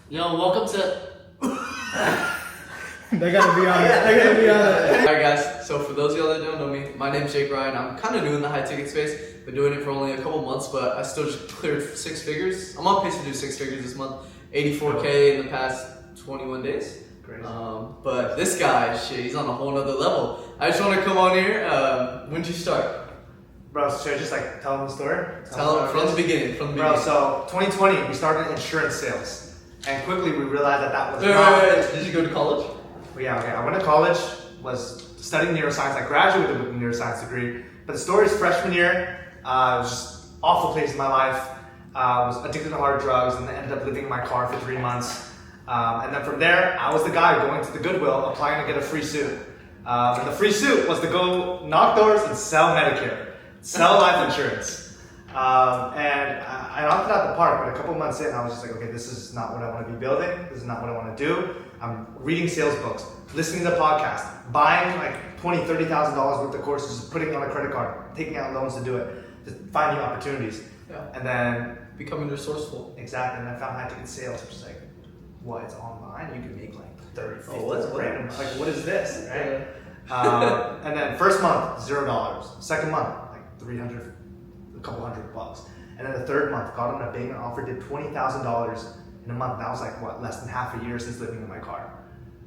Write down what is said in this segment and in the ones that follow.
Yo, welcome to. They gotta be on it. They gotta be on it. Alright guys, so for those of y'all that don't know me, my name's Jake Ryan. I'm kind of new in the high ticket space. Been doing it for only a couple months, but I still just cleared 6 figures. I'm on pace to do 6 figures this month. 84K in the past 21 days. Crazy. But this guy, shit, he's on a whole nother level. I just want to come on here. When did you start? Bro, should I just like tell them the story? Tell him from the beginning. Bro, so 2020, we started insurance sales. And quickly we realized that was Wait. Did you go to college? Yeah, okay. I went to college, was studying neuroscience. I graduated with a neuroscience degree. But the story is freshman year. It was just an awful place in my life. Was addicted to hard drugs and ended up living in my car for 3 months. And then from there, I was the guy going to the Goodwill applying to get a free suit. And the free suit was to go knock doors and sell Medicare, sell life insurance. And I knocked it out the park, but a couple months in, I was just like, okay, this is not what I want to be building. This is not what I want to do. I'm reading sales books, listening to podcasts, buying like $20,000, $30,000 worth of courses, just putting it on a credit card, taking out loans to do it, just finding opportunities. Yeah. And then Becoming resourceful. exactly, and I found high ticket sales, which is like, what? It's online. You can make like 30, 50 what's random. Like, what is this? Right? Yeah. And then first month, $0. Second month, like 300, a couple $100. And then the third month, got on an abatement offer, did $20,000 in a month. That was like what, less than half a year since living in my car.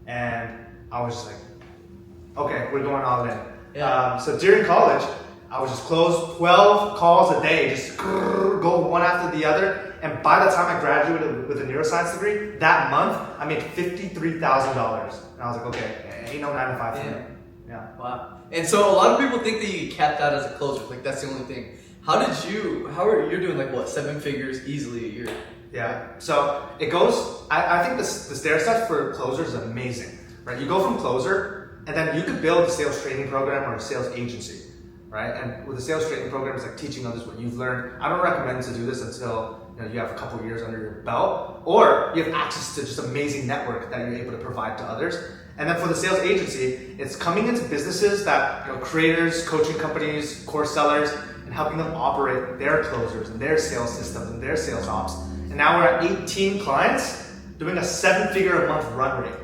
And I was just like, okay, we're going all in. Yeah. So during college, I would just close 12 calls a day, just go one after the other. And by the time I graduated with a neuroscience degree, that month I made $53,000. And I was like, okay, ain't no 9 to 5 for me. Yeah. Wow. And so a lot of people think that you cap that as a closer. Like that's the only thing. How are you doing like what, 7 figures easily a year? Yeah. So it goes, I think the stair steps for closers is amazing, right? You go from closer and then you could build a sales training program or a sales agency, right? And with the sales training program, it's like teaching others what you've learned. I don't recommend to do this until you have a couple years under your belt, or you have access to just amazing network that you're able to provide to others. And then for the sales agency, it's coming into businesses that, creators, coaching companies, course sellers, and helping them operate their closers and their sales systems and their sales ops. And now we're at 18 clients doing a 7-figure a month run rate.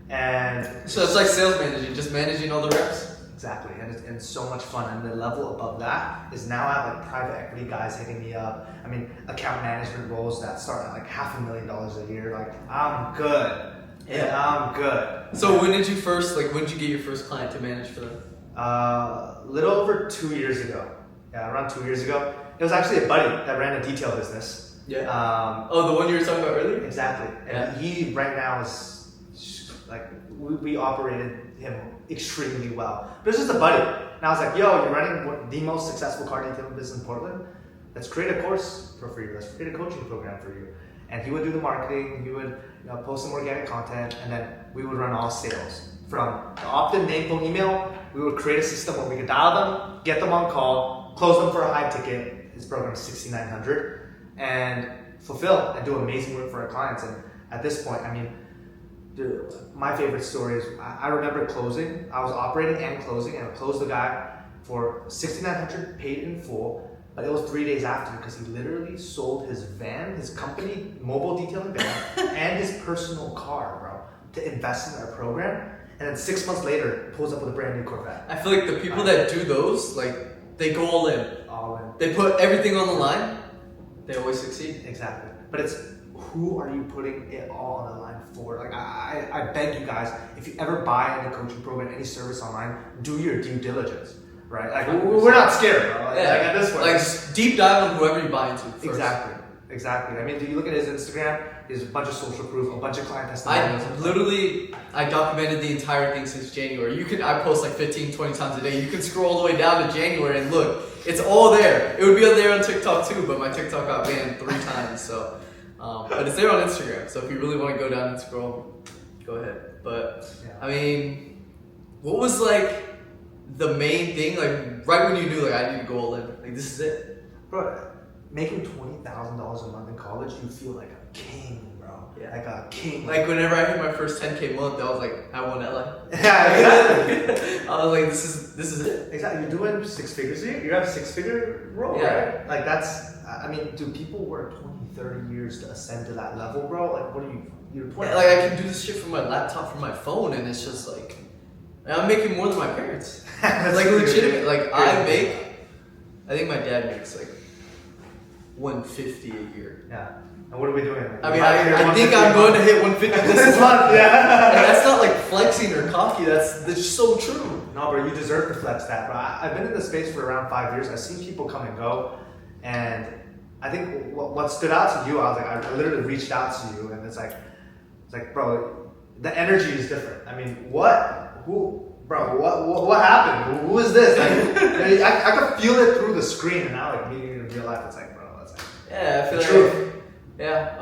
And So it's like sales managing, just managing all the reps. exactly, and it's so much fun. And the level above that is now I have like private equity guys hitting me up. I mean, account management roles that start at like $500,000 a year. Like, I'm good. Yeah. I'm good. So when did you get your first client to manage for them? Little over 2 years ago. Yeah, around 2 years ago. It was actually a buddy that ran a detail business. Yeah. The one you were talking about earlier? Exactly. And he right now is like, we operated him extremely well. But it's just a buddy. And I was like, yo, you're running the most successful car detailing business in Portland. Let's create a course for you. Let's create a coaching program for you. And he would do the marketing. He would post some organic content, and then we would run all sales. From the opt-in name, phone, email, we would create a system where we could dial them, get them on call, close them for a high ticket. His program is $6,900, and fulfill and do amazing work for our clients. And at this point, I mean, dude, my favorite story is I remember closing. I was operating and closing, and I closed the guy for $6,900 paid in full. But it was 3 days after because he literally sold his van, his company mobile detailing van, and his personal car, bro, to invest in our program. And then 6 months later, pulls up with a brand new Corvette. I feel like the people that do those, like, they go all in. All in. They put everything on the line. They always succeed. Exactly. But it's who are you putting it all on the line for? Like, I beg you guys, if you ever buy any coaching program, any service online, do your due diligence. Right? Like, we're not scared, bro. Like, at this point. Like, just deep dive on whoever you buy into first. Exactly. I mean, do you look at his Instagram? There's a bunch of social proof, a bunch of client testimonials. I documented the entire thing since January. I post like 15, 20 times a day. You can scroll all the way down to January and look. It's all there. It would be up there on TikTok too, but my TikTok got banned 3 times. So, but it's there on Instagram. So if you really want to go down and scroll, go ahead. But I mean, what was like the main thing, like right when you knew like I need to go all in, like this is it? Bro, making $20,000 a month in college, you feel like a king, bro. Yeah. Like a king. Like whenever I hit my first 10K month, I was like, I won LA. Yeah, exactly. I was like, this is it. Exactly. You're doing 6 figures a year. You have a 6-figure role, Yeah. right? Like that's I mean, do people work 20, 30 years to ascend to that level, bro? Like, what are you're 20? Yeah, like I can do this shit from my laptop, from my phone, and it's just like I'm making more than my parents. Like legitimate. Like I think my dad makes like 150 a year. Yeah. And what are we doing? I mean, I think I'm going to hit 150 this month. Yeah. And that's not like flexing or cocky. That's so true. No, bro, you deserve to flex that, bro. I've been in this space for around 5 years. I've seen people come and go, and I think what stood out to you, I was like, I literally reached out to you, and it's like, bro, the energy is different. I mean, what happened? Who is this? Like, I could feel it through the screen, and now like meeting you in real life, it's like, bro, it's like, yeah, I feel like truth. Yeah,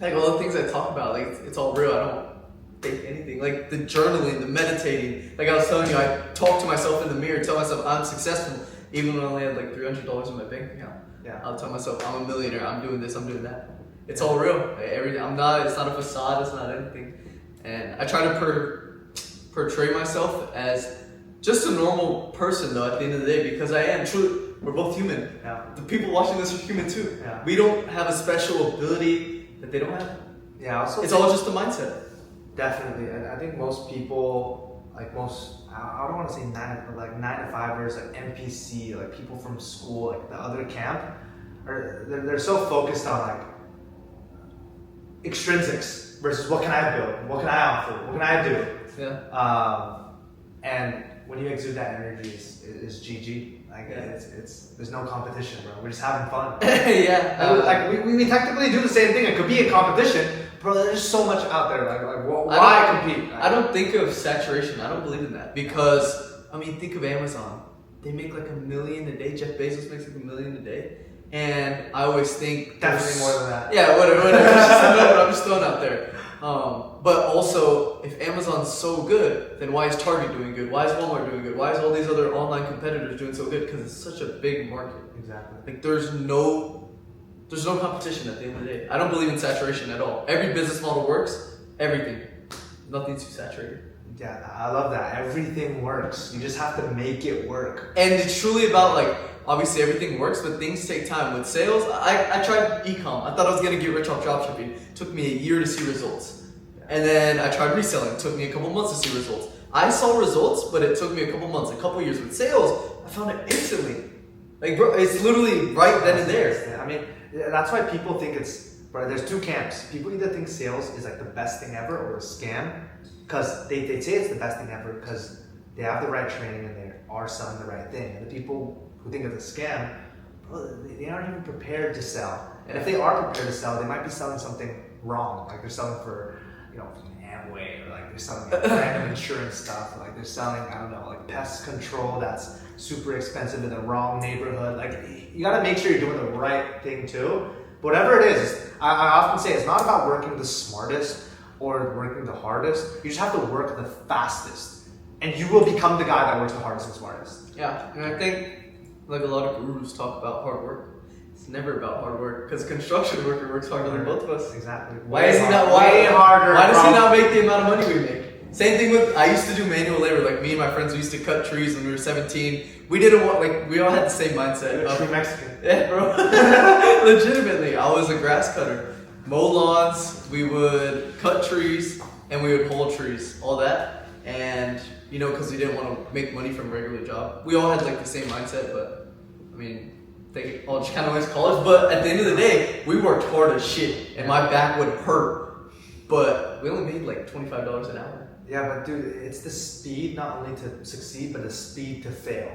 like all the things I talk about, like it's all real. I don't fake anything. Like the journaling, the meditating. Like I was telling you, I talk to myself in the mirror, tell myself I'm successful, even when I only had like $300 in my bank account. Yeah. I'll tell myself I'm a millionaire. I'm doing this. I'm doing that. It's all real. Like, everything. I'm not. It's not a facade. It's not anything. And I try to portray myself as just a normal person, though. At the end of the day, because I am truly. We're both human. Yeah. The people watching this are human too. Yeah. We don't have a special ability that they don't have. Yeah. Also, it's all just a mindset. Definitely, and I think most people, like I don't want to say 9 to 5ers, like NPC, like people from school, like the other camp, they're so focused on like extrinsics versus what can I build, what can I offer, what can I do. Yeah. And when you exude that energy, is GG. Like it's there's no competition, bro. We're just having fun. Yeah. Like we technically do the same thing. It could be a competition, bro. There's so much out there. Like why compete? I don't think of saturation. I don't believe in that because I mean, think of Amazon. They make like $1 million a day. Jeff Bezos makes like $1 million a day, and I always think definitely more than that. Yeah, whatever. I'm just throwing out there. But also, if Amazon's so good, then why is Target doing good? Why is Walmart doing good? Why is all these other online competitors doing so good? Because it's such a big market. Exactly. Like there's no competition at the end of the day. I don't believe in saturation at all. Every business model works. Everything. Nothing's too saturated. Yeah, I love that. Everything works. You just have to make it work. And it's truly about like, obviously everything works, but things take time. With sales, I tried e-com. I thought I was gonna get rich off dropshipping. It took me a year to see results. And then I tried reselling. It took me a couple months to see results. I saw results, but it took me a couple months, a couple years. With sales, I found it instantly. Like, bro, it's literally right then and there. I mean, that's why people think bro, there's two camps. People either think sales is like the best thing ever or a scam, because they say it's the best thing ever because they have the right training and they are selling the right thing. And the people who think it's a scam, bro, they aren't even prepared to sell. And if they are prepared to sell, they might be selling something wrong. Like they're selling for, Amway, or like they're selling random insurance stuff, like they're selling, I don't know, like pest control that's super expensive in the wrong neighborhood. Like you gotta make sure you're doing the right thing too. But whatever it is, I often say it's not about working the smartest or working the hardest. You just have to work the fastest, and you will become the guy that works the hardest and smartest. Yeah, and I think like a lot of gurus talk about hard work. It's never about hard work because a construction worker works harder than both of us. Exactly. Why is he not? Way harder. Why does he not make the amount of money we make? Same thing with. I used to do manual labor. Like me and my friends, we used to cut trees when we were 17. We didn't want like we all had the same mindset. You're a true Mexican. Yeah, bro. Legitimately, I was a grass cutter. Mow lawns. We would cut trees and we would haul trees. All that, and because we didn't want to make money from a regular job. We all had like the same mindset, but I mean. They all just kind of went to college, but at the end of the day, we worked hard as shit, and my back would hurt. But we only made like $25 an hour. Yeah, but dude, it's the speed not only to succeed, but the speed to fail.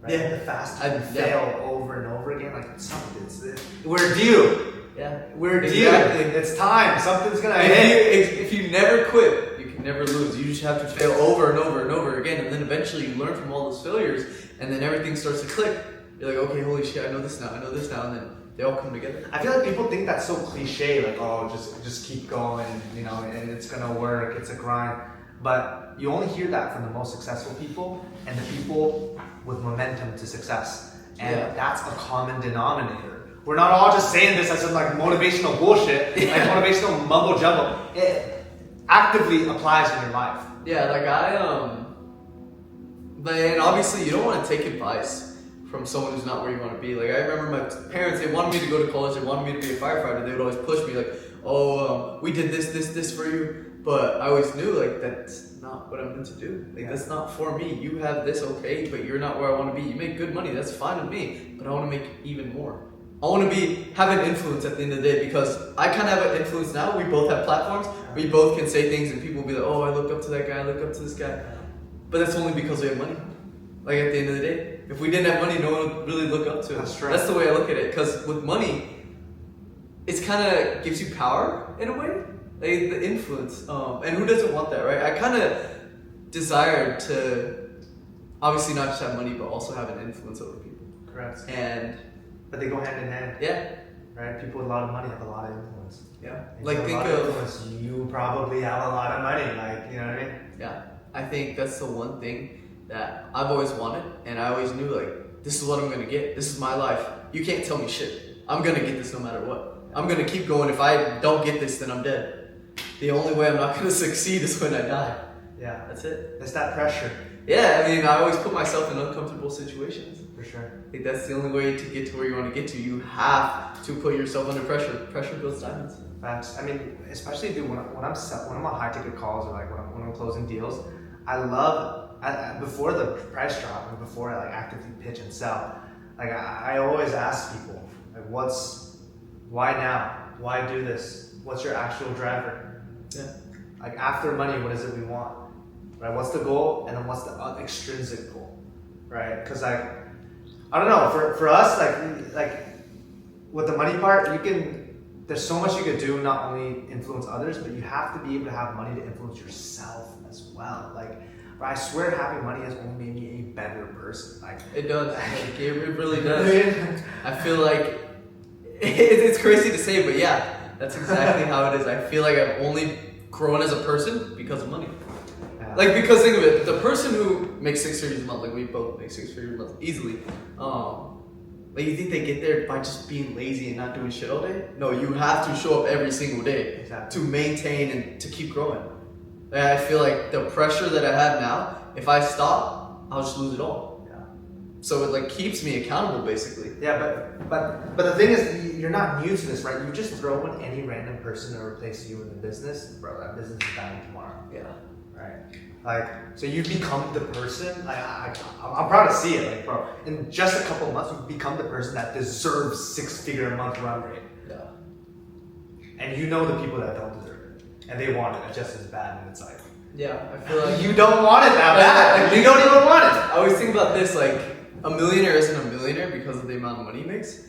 Right? Yeah, the faster you fail over and over again, like we're due. Yeah, we're exactly. due. It's time. Something's gonna hit. If you never quit, you can never lose. You just have to fail over and over and over again, and then eventually you learn from all those failures, and then everything starts to click. You're like, okay, holy shit, I know this now, and then they all come together. I feel like people think that's so cliche, like, oh, just keep going, and it's gonna work, it's a grind. But you only hear that from the most successful people and the people with momentum to success. And that's a common denominator. We're not all just saying this as some like motivational bullshit, like motivational mumbo jumbo. It actively applies in your life. Yeah, like and obviously you don't want to take advice from someone who's not where you want to be. Like, I remember my parents, they wanted me to go to college, they wanted me to be a firefighter. They would always push me, like, oh, we did this for you. But I always knew, like, that's not what I'm meant to do. Like, that's not for me. You have this, okay, but you're not where I want to be. You make good money, that's fine with me, but I want to make even more. I want to have an influence at the end of the day, because I kind of have an influence now. We both have platforms. We both can say things and people will be like, oh, I look up to that guy, I look up to this guy. But that's only because we have money. Like, at the end of the day, if we didn't have money, no one would really look up to us. That's the way I look at it. Because with money, it's kind of gives you power in a way, like the influence. And who doesn't want that, right? I kind of desire to obviously not just have money, but also have an influence over people. Correct. But they go hand in hand. Yeah. Right? People with a lot of money have a lot of influence. Yeah. And like, think of influence, you probably have a lot of money. Like, you know what I mean? Yeah. I think that's the one thing that I've always wanted, and I always knew, like, this is what I'm gonna get. This is my life. You can't tell me shit. I'm gonna get this no matter what. I'm gonna keep going. If I don't get this, then I'm dead. The only way I'm not gonna succeed is when I die. Yeah. That's it. It's that pressure. Yeah, I mean, I always put myself in uncomfortable situations. For sure. I think that's the only way to get to where you want to get to. You have to put yourself under pressure. Pressure builds diamonds. Facts. I mean, especially dude, when I'm on high ticket calls, or like when I'm closing deals, I love before the price drop and before I like actively pitch and sell. Like I always ask people, like, why now? Why do this? What's your actual driver? Yeah. Like, after money, what is it we want? Right? What's the goal, and then what's the extrinsic goal? Right? Because like, I don't know. For us, like with the money part, there's so much you could do, not only influence others, but you have to be able to have money to influence yourself as well. Like, I swear having money has only made me a better person. Like, it does. Like, it really does. I feel like it's crazy to say, but yeah, that's exactly how it is. I feel like I've only grown as a person because of money. Yeah. Like, because think of it, the person who makes 6 figures a month, like we both make 6 figures a month easily, like, you think they get there by just being lazy and not doing shit all day? No, you have to show up every single day to maintain and to keep growing. Like, I feel like the pressure that I have now, if I stop, I'll just lose it all. Yeah. So it like keeps me accountable, basically. Yeah, but the thing is, you're not new to this, right? You just throw in any random person to replace you in the business, bro. That business is dying tomorrow. Yeah. Right. Like, so you become the person. I'm proud to see it, like, bro. In just a couple of months, you've become the person that deserves 6-figure a month run rate. Yeah. And you know the people that don't deserve it, and they want it just as bad. And it's like, yeah, I feel like you don't want it that bad. Like, you don't even want it. I always think about this, like, a millionaire isn't a millionaire because of the amount of money he makes.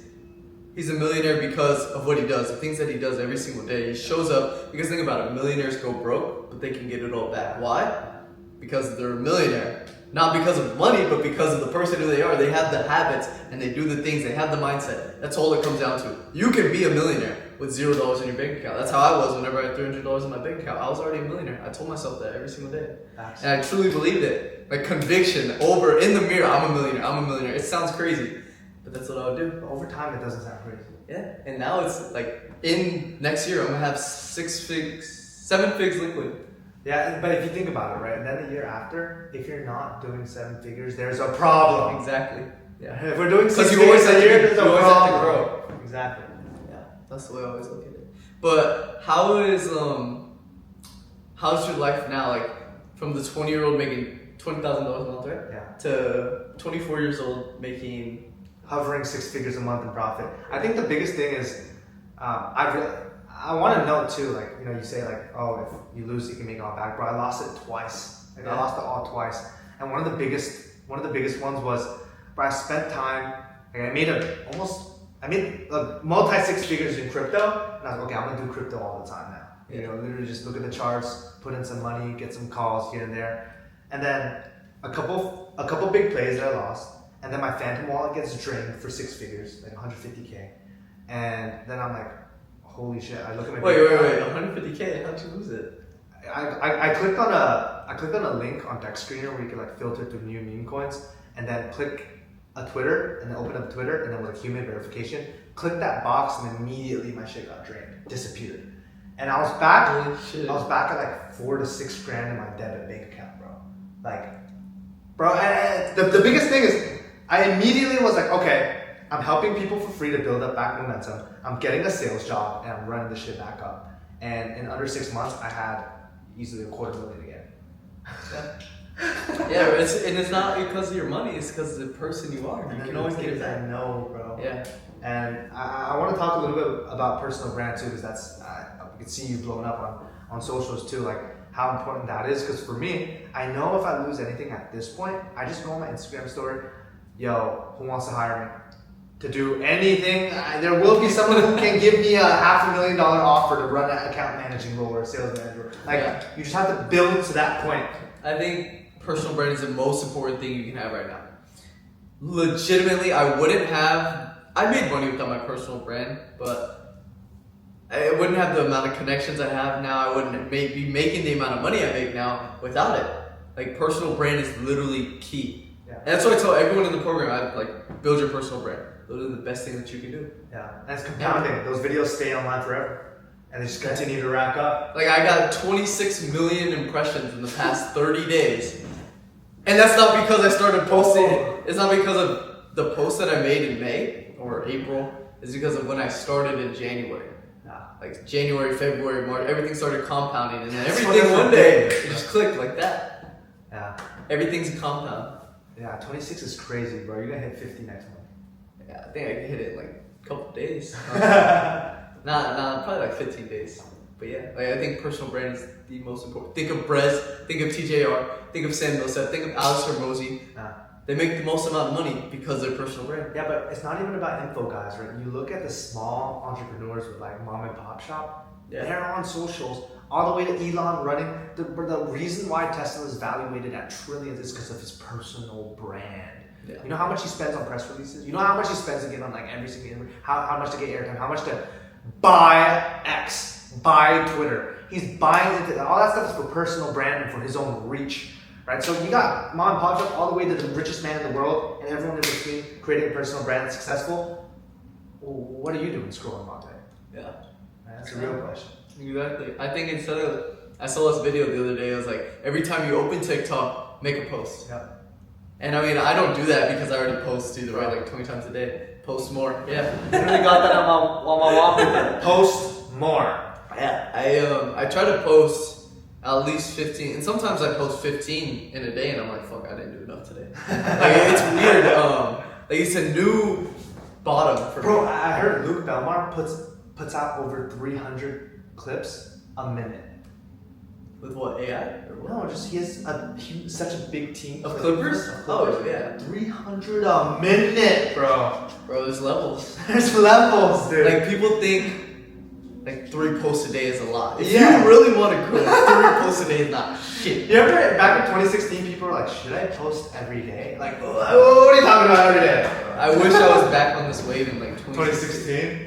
He's a millionaire because of what he does, the things that he does every single day. He shows up, because think about it, millionaires go broke, but they can get it all back. Why? Because they're a millionaire. Not because of money, but because of the person who they are. They have the habits, and they do the things, they have the mindset. That's all it comes down to. You can be a millionaire with $0 in your bank account. That's how I was whenever I had $300 in my bank account. I was already a millionaire. I told myself that every single day. And I truly believed it. Like, conviction over in the mirror, I'm a millionaire, I'm a millionaire. It sounds crazy, but that's what I would do. But over time, it doesn't sound crazy. Yeah, and now it's like, in next year, I'm gonna have 7 figs liquid. Yeah, but if you think about it, right, and then the year after, if you're not doing 7 figures, there's a problem. Exactly. Yeah. If we're doing 6 figures a year, there's a problem. Have to grow. Exactly. Yeah, that's the way I always look at it. But how's your life now? Like, from the 20-year-old making $20,000 a month, right? Yeah. To 24 years old making, hovering 6 figures a month in profit. I think the biggest thing is, I want to know too, like, you know, you say like, oh, if you lose, you can make it all back. Bro, I lost it twice. Like, I lost it all twice. And one of the biggest ones was, bro, I spent time, like, I made multi 6 figures in crypto, and I was like, okay, I'm gonna do crypto all the time now. Yeah. You know, literally just look at the charts, put in some money, get some calls here and there. And then a couple big plays that I lost, and then my Phantom wallet gets drained for 6 figures, like 150K. And then I'm like, holy shit! I look at my wait, 150K. How'd you lose it? I clicked on a link on Deck Screener where you can like filter through new meme coins, and then click a Twitter, and then open up Twitter, and then with a human verification, click that box, and immediately my shit got drained, disappeared, and I was back. Holy shit. I was back at like 4 to 6 grand in my debit bank account, bro. Like, bro, the biggest thing is I immediately was like, okay, I'm helping people for free to build up back momentum. I'm getting a sales job and I'm running this shit back up. And in under 6 months, I had easily $250,000 again. Yeah, it's not because of your money, it's because of the person you are. You can always get it back. I know, bro. Yeah. And I want to talk a little bit about personal brand too, because that's, we can see you blowing up on socials too, like how important that is. Because for me, I know if I lose anything at this point, I just go on my Instagram story, yo, who wants to hire me? To do anything, there will be someone who can give me a $500,000 offer to run an account managing role or a sales manager. Like, you just have to build to that point. I think personal brand is the most important thing you can have right now. Legitimately, I made money without my personal brand, but I wouldn't have the amount of connections I have now. I wouldn't be making the amount of money I make now without it. Like, personal brand is literally key. Yeah. And that's what I tell everyone in the program. I like, build your personal brand. Those are the best things that you can do. Yeah, and it's compounding. Yeah. Those videos stay online forever, and they just continue to rack up. Like, I got 26 million impressions in the past 30 days, and that's not because I started posting. It's not because of the post that I made in May or April. It's because of when I started in January. Yeah. Like January, February, March, everything started compounding, and then everything one day it just clicked like that. Yeah, everything's a compound. Yeah, 26 is crazy, bro. You're gonna hit 50 next month. Yeah, I think I can hit it in like a couple of days. Nah, probably like 15 days. But yeah, like, I think personal brand is the most important. Think of Brez, think of TJR, think of Sam Millsap, think of Alex Hormozy. They make the most amount of money because they're personal brand. Yeah, but it's not even about info guys, right? You look at the small entrepreneurs with like mom and pop shop, they're on socials, all the way to Elon running. The reason why Tesla is valuated at trillions is because of his personal brand. Yeah. You know how much he spends on press releases? You know how much he spends to get on like every single how much to get airtime, how much to buy X, buy Twitter. He's buying into all that stuff is for personal brand and for his own reach. Right? So you got mom and pop shop all the way to the richest man in the world and everyone in between creating a personal brand that's successful. Well, what are you doing scrolling all day? Yeah. Right? That's a real question. Exactly. I think I saw this video the other day, it was like every time you open TikTok, make a post. Yeah. And I mean, I don't do that because I already post either way, like 20 times a day. Post more. Yeah. Literally got that on my wallpaper. Post more. Yeah. I try to post at least 15, and sometimes I post 15 in a day, and I'm like, fuck, I didn't do enough today. Like, it's weird. Like, it's a new bottom for me. I heard Luke Belmar puts out over 300 clips a minute. With what, AI? Or what? No, just he has such a big team of clippers. Oh yeah, 300 a minute, bro. Bro, there's levels. There's levels, dude. Like, people think like 3 posts a day is a lot. If you really want to grow, 3 posts a day is not shit. You remember back in 2016, people were like, "Should I post every day?" Like, what are you talking about every day? I wish I was back on this wave in like 2016.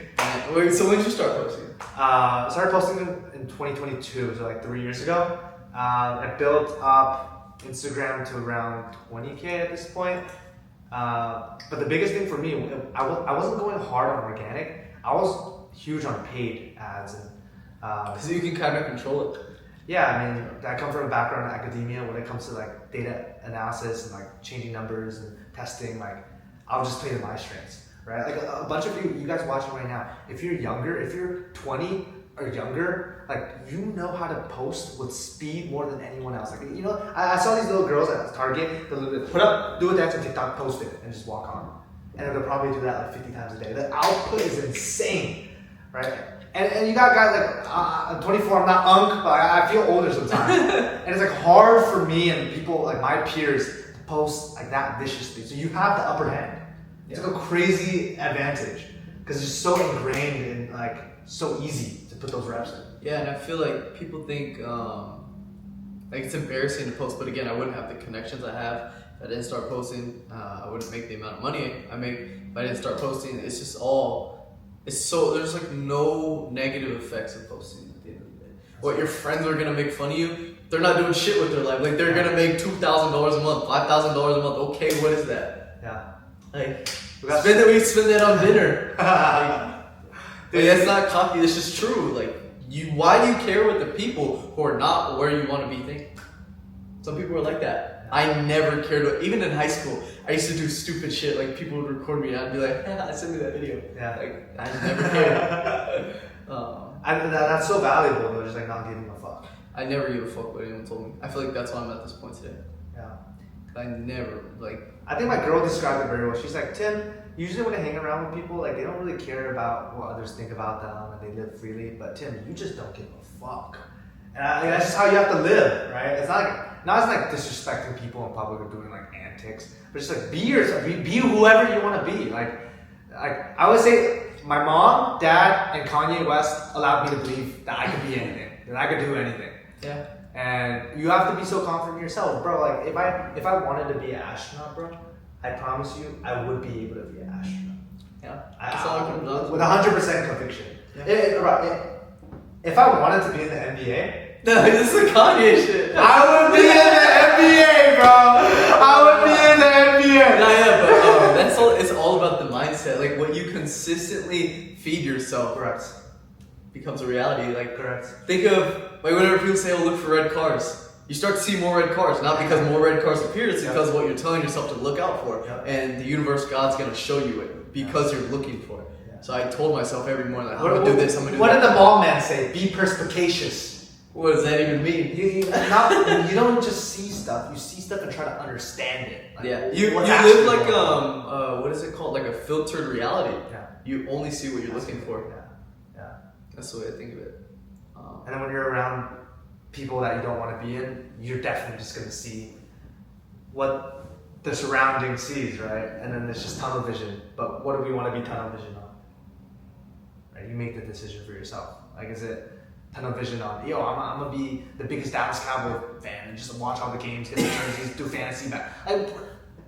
Wait, so when did you start posting? Started posting in 2022, so like 3 years ago. I built up Instagram to around 20K at this point. But the biggest thing for me, I wasn't going hard on organic. I was huge on paid ads, and because you can kind of control it. Yeah, I mean, I come from a background in academia. When it comes to like data analysis and like changing numbers and testing, like I'll just play to my strengths. Right, like a bunch of you guys watching right now, if you're younger, if you're 20 or younger, like you know how to post with speed more than anyone else. Like, you know, I saw these little girls at Target, they'll put up, do a dance on TikTok, post it, and just walk on. And they'll probably do that like 50 times a day. The output is insane, right? And you got guys like, I'm 24, I'm not unk, but I feel older sometimes. And it's like hard for me and people like my peers to post like that viciously. So you have the upper hand. It's like a crazy advantage because it's just so ingrained and like so easy to put those reps in. Yeah, and I feel like people think like it's embarrassing to post, but again, I wouldn't have the connections I have if I didn't start posting. I wouldn't make the amount of money I make if I didn't start posting. It's just there's like no negative effects of posting at the end of the day. What your friends are gonna make fun of you, they're not doing shit with their life. Like they're gonna make $2,000 a month, $5,000 a month. Okay, what is that? Yeah. Like, we spend that on dinner. Like, that's not cocky, it's just true. Like, why do you care what the people who are not where you want to be think? Some people are like that. I never cared. Even in high school, I used to do stupid shit. Like people would record me, and I'd be like, "Send me that video." Yeah. Like I never cared. That's so valuable though, just like not giving a fuck. I never gave a fuck what anyone told me. I feel like that's why I'm at this point today. Yeah. I never like. I think my girl described it very well. She's like, Tim, usually when I hang around with people, like they don't really care about what others think about them and they live freely. But Tim, you just don't give a fuck. And that's just how you have to live, right? It's not like disrespecting people in public or doing like antics, but just like be yourself, be whoever you want to be. Like I would say, my mom, dad, and Kanye West allowed me to believe that I could be anything, that I could do anything. Yeah. And you have to be so confident in yourself, bro. Like if I wanted to be an astronaut, bro, I promise you, I would be able to be an astronaut. Yeah. That's all I can do. With 100% conviction. Yeah. If I wanted to be in the NBA, no, this is a Kanye shit. I would be in the NBA, bro. I would be in the NBA. No, yeah, but that's all. It's all about the mindset. Like what you consistently feed yourself. Correct. Becomes a reality. Like Correct. think of like whenever people say, "Oh, look for red cars." You start to see more red cars, not because more red cars appear. It's because what you're telling yourself to look out for, and the universe, God's gonna show you it because you're looking for it. Yeah. So I told myself every morning, like, I'm gonna do this. I'm gonna do that. What did the ball man say? Be perspicacious. What does that even mean? You don't just see stuff. You see stuff and try to understand it. Like, yeah, you live like what is it called? Like a filtered reality. Yeah. You only see what you're looking for. Yeah. That's the way I think of it. And then when you're around people that you don't want to be in, you're definitely just gonna see what the surrounding sees, right? And then it's just tunnel vision. But what do we want to be tunnel vision on? Right? You make the decision for yourself. Like, is it tunnel vision on, yo, I'm gonna be the biggest Dallas Cowboy fan and just watch all the games, get the jerseys, do fantasy back.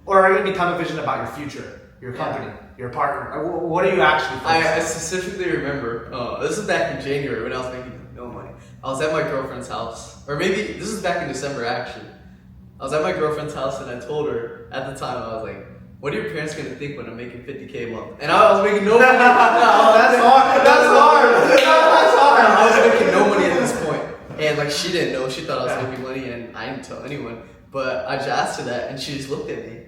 Or are you gonna be tunnel vision about your future, your company, your partner? What are you actually focusing I specifically remember, this is back in January when I was making no money. I was at my girlfriend's house, or maybe this is back in December actually. I was at my girlfriend's house and I told her at the time, I was like, what are your parents gonna think when I'm making $50K a month? And I was making no money. That's hard. That's hard. I was making no money at this point. And like she didn't know, she thought I was making money and I didn't tell anyone. But I just asked her that and she just looked at me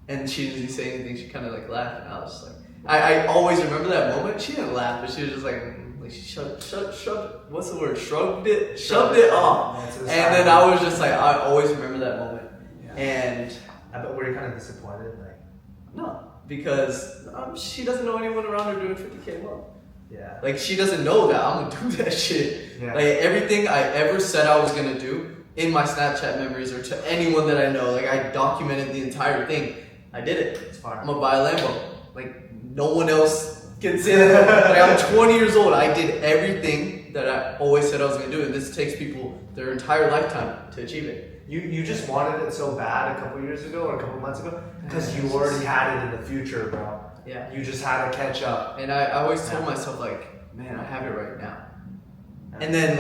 and she didn't really say anything, she kinda like laughed and I was just like, I always remember that moment. She didn't laugh, but she was just like she shrugged, what's the word? Shoved it off. And then I was just like, I always remember that moment. Yeah. And I bet were you kind of disappointed? Like, no, because she doesn't know anyone around her doing $50K a month. Yeah. Like she doesn't know that I'm gonna do that shit. Yeah. Like everything I ever said I was gonna do in my Snapchat memories or to anyone that I know, like I documented the entire thing. I did it. It's fine. I'm gonna buy a Lambo. Like no one else can say that. Like I'm 20 years old. I did everything that I always said I was gonna do, and this takes people their entire lifetime to achieve it. You just wanted it so bad a couple years ago or a couple months ago because you already had it in the future, bro. Yeah. You just had to catch up. And I always told myself like, man, I have it right now. And then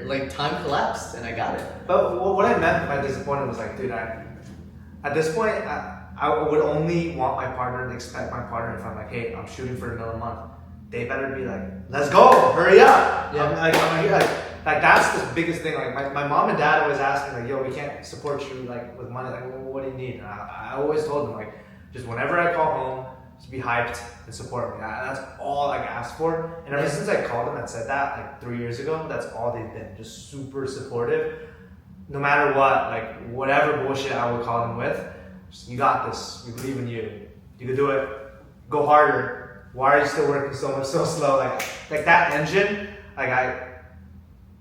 like time collapsed and I got it. But what I meant by disappointed was like, dude, at this point, I would only want my partner and expect my partner if I'm like, hey, I'm shooting for $1 million a month. They better be like, let's go, hurry up. Yeah. Like that's the biggest thing. Like my mom and dad always ask me like, yo, we can't support you like with money. Like, well, what do you need? And I always told them like, just whenever I call home, just be hyped and support me. That's all I asked for. And ever since I called them and said that like 3 years ago, that's all they've been. Just super supportive. No matter what, like whatever bullshit I would call them with, just, you got this. We believe in you. You can do it. Go harder. Why are you still working so slow? Like that engine,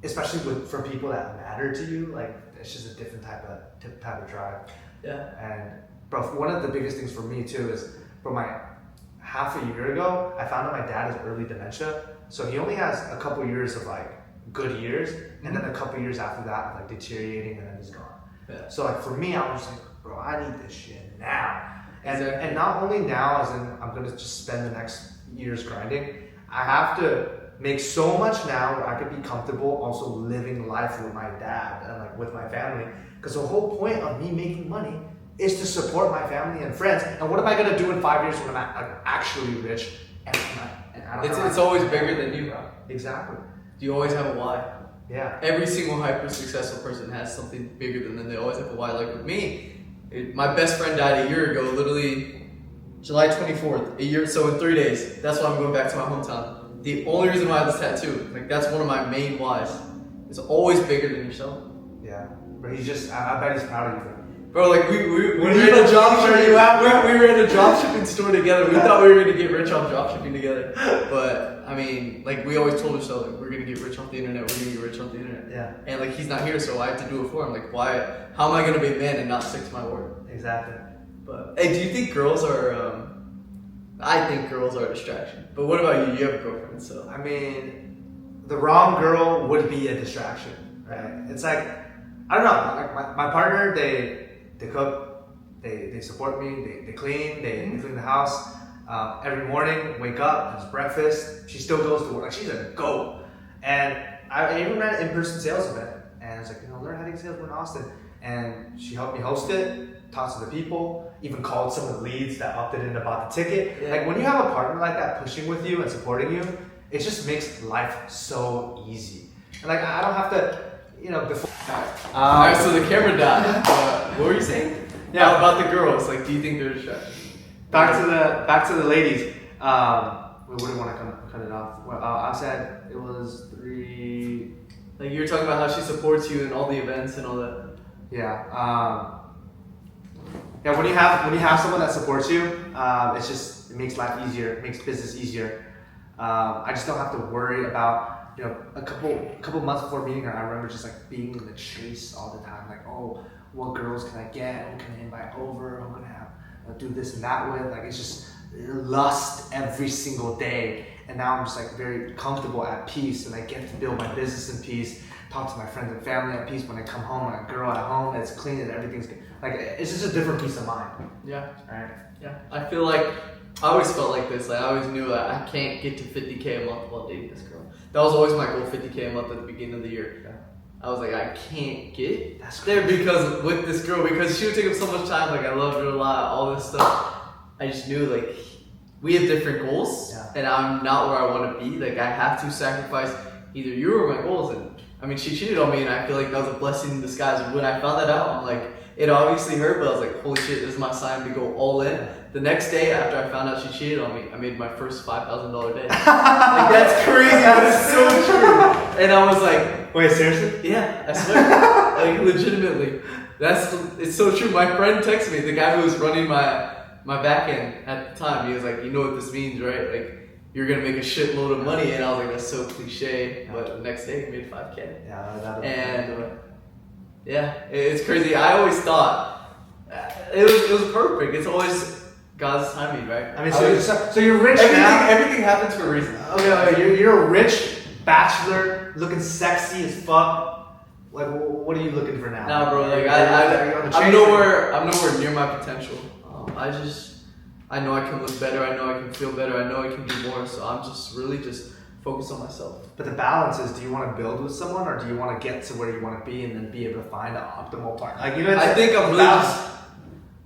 especially for people that matter to you, like it's just a different type of drive. Yeah. And bro, one of the biggest things for me too is from my half a year ago, I found out my dad has early dementia. So he only has a couple years of like good years, and then a couple years after that of like deteriorating, and then he's gone. Yeah. So like for me, I was like, bro, I need this shit now. Exactly. And not only now, as in I'm gonna just spend the next years grinding, I have to make so much now where I could be comfortable also living life with my dad and like with my family. Because the whole point of me making money is to support my family and friends. And what am I gonna do in 5 years when I'm actually rich? And I don't It's always bigger than you, bro. Exactly. You always have a why. Yeah. Every single hyper successful person has something bigger than them. They always have a why. Like with me, my best friend died a year ago, literally July 24th, a year. So in 3 days, that's why I'm going back to my hometown. The only reason why I have this tattoo, like that's one of my main whys. It's always bigger than yourself. Yeah. But he's just, I bet he's proud of you. Bro, like we What ran a job are you at, bro? we ran a drop shipping store together. We thought we were gonna get rich off drop shipping together. But I mean, like we always told ourselves, like we're gonna get rich off the internet. We're gonna get rich off the internet. Yeah. And like he's not here, so I have to do it for him. Like why? How am I gonna be a man and not stick to my word? Exactly. But hey, do you think girls are? I think girls are a distraction. But what about you? You have a girlfriend, so. I mean, the wrong girl would be a distraction, right? It's like, I don't know, like my partner, they cook, they support me, they clean, they clean the house. Every morning, wake up, has breakfast. She still goes to work. Like she's a go. And I even ran an in-person sales event, and it's like, learn how to get sales in Austin. And she helped me host it, talk to the people, even called some of the leads that opted in to buy the ticket. Yeah. Like when you have a partner like that pushing with you and supporting you, it just makes life so easy. And like I don't have to, before. Alright, so the camera died. What were you saying? Yeah, about the girls. Like, do you think they're distractions? Back to the ladies. What do you want to cut it off? Well, I said it was 3. Like you were talking about how she supports you in all the events and all that. Yeah. Yeah. When you have someone that supports you, it makes life easier. It makes business easier. I just don't have to worry about a couple months before meeting her. I remember just like being in the chase all the time. Like, oh, what girls can I get? Who can I invite over? Who can I have do this and that with? Like it's just lust every single day. And now I'm just like very comfortable at peace, and I get to build my business in peace. Talk to my friends and family at peace. When I come home, my girl at home, it's clean and everything's good. Like it's just a different peace of mind. Yeah. Right. Yeah. I feel like I always felt like this. Like I always knew that I can't get to 50K a month while dating this girl. That was always my goal, 50K a month at the beginning of the year. Yeah. I was like, I can't get there because with this girl, because she would take up so much time. Like I loved her a lot, all this stuff. I just knew like we have different goals, and I'm not where I want to be. Like I have to sacrifice either you or my goals. And I mean, she cheated on me, and I feel like that was a blessing in disguise. And when I found that out, I'm like, it obviously hurt, but I was like, holy shit, this is my sign to go all in. The next day after I found out she cheated on me, I made my first $5,000 day. Like that's crazy, but it's so true. And I was like, wait, seriously? Yeah, I swear, like legitimately. It's so true. My friend texted me, the guy who was running my back end at the time. He was like, you know what this means, right? Like you're gonna make a shitload of money. And I was like, that's so cliche. But the next day, he made 5K. Yeah, it's crazy. I always thought it was perfect. It's always God's timing, right? I mean, so you're rich now. Everything happens for a reason. Okay, you're a rich bachelor, looking sexy as fuck. Like, what are you looking for now? Nah, bro. Like, I'm nowhere near my potential. I know I can look better. I know I can feel better. I know I can do more. So I'm just really focused on myself. But the balance is: do you want to build with someone, or do you want to get to where you want to be and then be able to find an optimal partner? Like, I think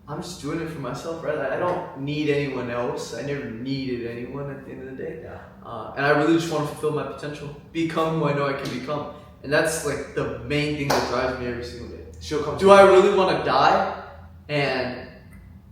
I'm just doing it for myself, right? I don't need anyone else. I never needed anyone at the end of the day. Yeah. And I really just want to fulfill my potential, become who I know I can become, and that's like the main thing that drives me every single day. Do I really want to die and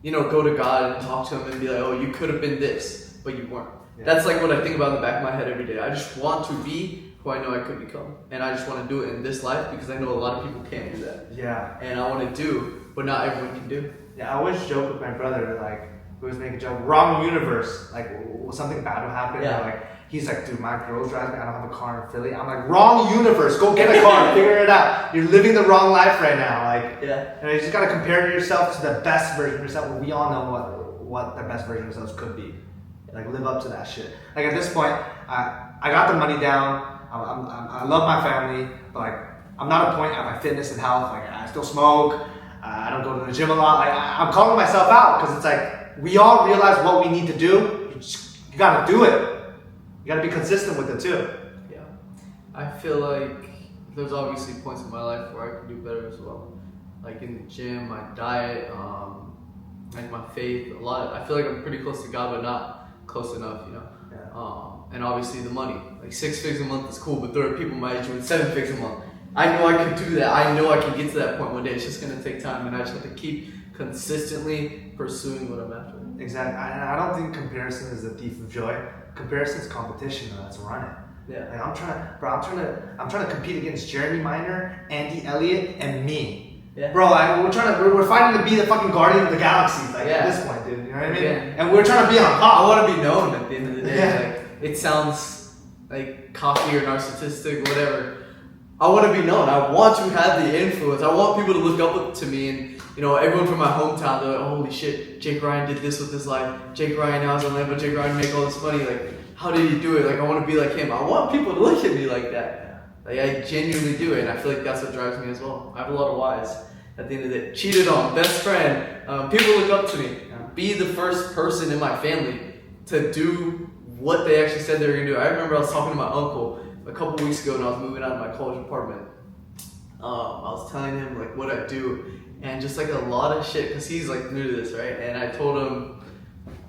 go to God and talk to Him and be like, oh, you could have been this, but you weren't. Yeah. That's like what I think about in the back of my head every day. I just want to be who I know I could become, and I just want to do it in this life because I know a lot of people can't do that. Yeah. And I want to do what not everyone can do. Yeah, I always joke with my brother, like, we always make a joke, wrong universe, like, something bad will happen, yeah. Like, he's like, dude, my girl drives me, I don't have a car in Philly. I'm like, wrong universe, go get a car, figure it out. You're living the wrong life right now, like, yeah. And you just gotta compare yourself to the best version of yourself. Well, we all know what the best version of ourselves could be. Like, live up to that shit. Like, at this point, I got the money down, I love my family, but like, I'm not at a point at my fitness and health, like, I still smoke, I don't go to the gym a lot. Like, I'm calling myself out because it's like we all realize what we need to do. You gotta do it. You gotta be consistent with it too. Yeah, I feel like there's obviously points in my life where I can do better as well. Like in the gym, my diet, like my faith. A lot. I feel like I'm pretty close to God, but not close enough. Yeah. And obviously the money. like 6 figures a month is cool, but there are people my age doing 7 figures a month. I know I can do that. I know I can get to that point one day. It's just gonna take time, and I just have to keep consistently pursuing what I'm after. Exactly. I don't think comparison is the thief of joy. Comparison is competition, though. That's running. Yeah. Like I'm trying to compete against Jeremy Minor, Andy Elliott, and me. Yeah. Bro, we're fighting to be the fucking guardian of the galaxy. Like at this point, dude. You know what I mean? Yeah. And we're trying to be on top. I want to be known at the end of the day. Yeah. Like, it sounds like cocky or narcissistic, whatever. I want to be known. I want to have the influence. I want people to look up to me, and everyone from my hometown, they're like, holy shit, Jake Ryan did this with his life. Jake Ryan now has a Lambo. Jake Ryan make all this money. Like, how did he do it? Like, I want to be like him. I want people to look at me like that. Like, I genuinely do it, and I feel like that's what drives me as well. I have a lot of whys. At the end of the day, cheated on, best friend. People look up to me. Be the first person in my family to do what they actually said they were gonna do. I remember I was talking to my uncle a couple weeks ago, and I was moving out of my college apartment. I was telling him like what I do, and just like a lot of shit, cause he's like new to this, right? And I told him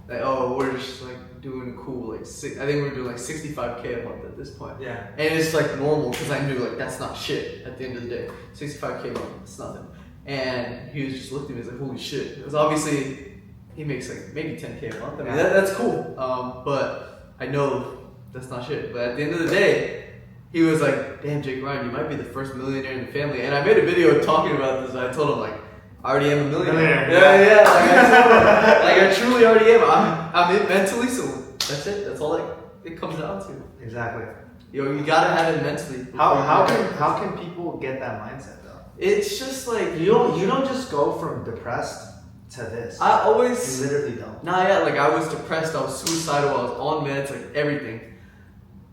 like, oh, we're just like doing cool, like I think we're doing like 65K a month at this point. Yeah. And it's like normal, cause I knew like that's not shit at the end of the day. 65K a month, it's nothing. And he was just looking at me, he's like, holy shit. Because obviously, he makes like maybe 10K a month. I mean, that's cool. But I know that's not shit. But at the end of the day, he was like, damn, Jake Ryan, you might be the first millionaire in the family. And I made a video talking about this. I told him, like, I already am a millionaire. Yeah. Like, I told him, like, I truly already am. I'm it mentally, so that's it. That's all it comes down to. Exactly. You gotta have it mentally. How can people get that mindset? It's just like you don't just go from depressed to this. I always you literally don't. Nah, yeah, like I was depressed, I was suicidal, I was on meds, like everything.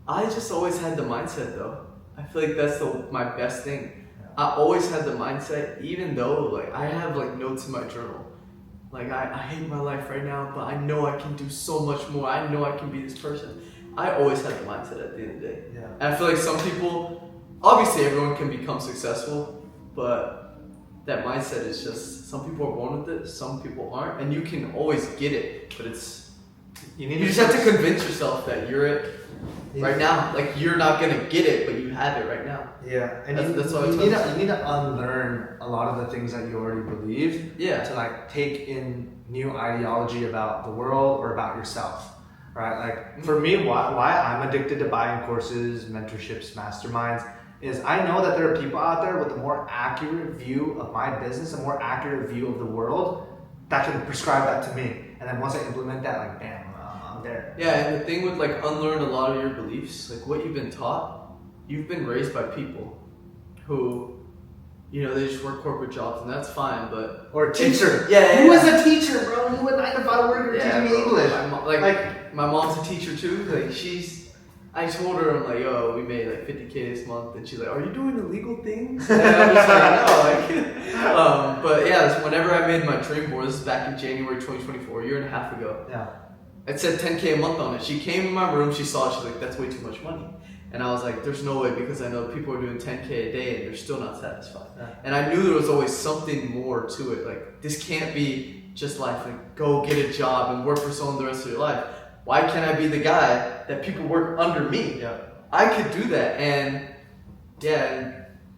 I just always had the mindset though. I feel like that's my best thing. Yeah. I always had the mindset, even though like I have like notes in my journal. Like I hate my life right now, but I know I can do so much more. I know I can be this person. I always had the mindset at the end of the day. Yeah. And I feel like some people, obviously everyone can become successful. But that mindset is just, some people are born with it, some people aren't, and you can always get it, but you just have to convince yourself that you're it right now. Like, you're not gonna get it, but you have it right now. Yeah, and that's you need to unlearn a lot of the things that you already believe. Yeah. To like take in new ideology about the world or about yourself, right? Like for me, why I'm addicted to buying courses, mentorships, masterminds, is I know that there are people out there with a more accurate view of my business, a more accurate view of the world that can prescribe that to me. And then once I implement that, like, bam, I'm there. Yeah, and the thing with like unlearn a lot of your beliefs, like what you've been taught, you've been raised by people who, they just work corporate jobs, and that's fine, but... Or a teacher. Yeah. Who is a teacher, bro? Who a 9 to 5 worker teaching me English? My mom's a teacher too. Like I told her, I'm like, yo, we made like 50K this month, and she's like, are you doing illegal things? And I'm just like, no. But yeah, whenever I made my dream board, this is back in January 2024, a year and a half ago. Yeah. It said 10K a month on it. She came in my room, she saw it, she's like, that's way too much money. And I was like, there's no way, because I know people are doing 10K a day and they're still not satisfied. Yeah. And I knew there was always something more to it. Like, this can't be just life. Like, go get a job and work for someone the rest of your life. Why can't I be the guy that people work under me? Yeah. I could do that. And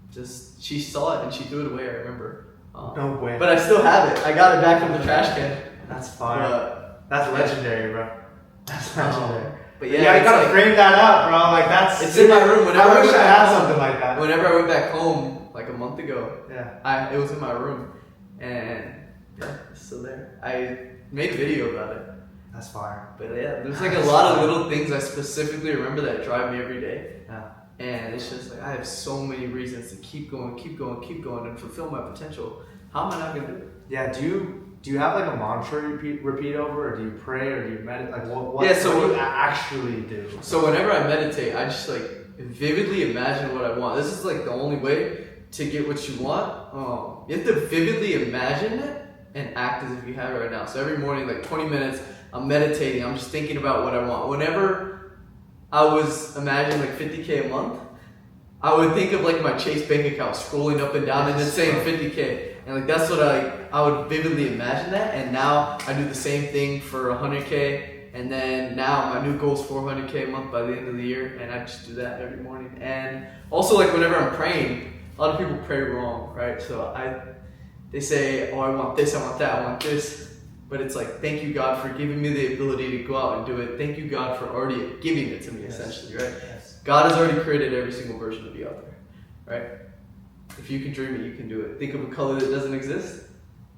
just she saw it and she threw it away, I remember. No way. But I still have it. I got it back from the trash can. That's fire. That's legendary, bro. That's legendary. But you gotta frame that up, bro. Like it's in my room. Whenever I wish I had home, something like that. Whenever I went back home, like a month ago, it was in my room, and it's still there. I made a video about it. That's fire. But yeah, there's like a lot of little things I specifically remember that drive me every day. Yeah. And it's just like I have so many reasons to keep going, and fulfill my potential. How am I not gonna do it? Yeah. Do you have like a mantra you repeat over, or do you pray, or do you meditate? Like what do you actually do? So whenever I meditate, I just like vividly imagine what I want. This is like the only way to get what you want. You have to vividly imagine it and act as if you have it right now. So every morning, like 20 minutes, I'm meditating. I'm just thinking about what I want. Whenever I was imagining like 50K a month, I would think of like my Chase bank account scrolling up and down and then saying 50K. And like that's what I would vividly imagine that. And now I do the same thing for 100K And then now my new goal is 400K a month by the end of the year, and I just do that every morning. And also, like, whenever I'm praying, a lot of people pray wrong, right? So they say, oh, I want this, I want that, I want this. But it's like, thank you, God, for giving me the ability to go out and do it. Thank you, God, for already giving it to me, essentially, right? Yes. God has already created every single version of you out there, right? If you can dream it, you can do it. Think of a color that doesn't exist.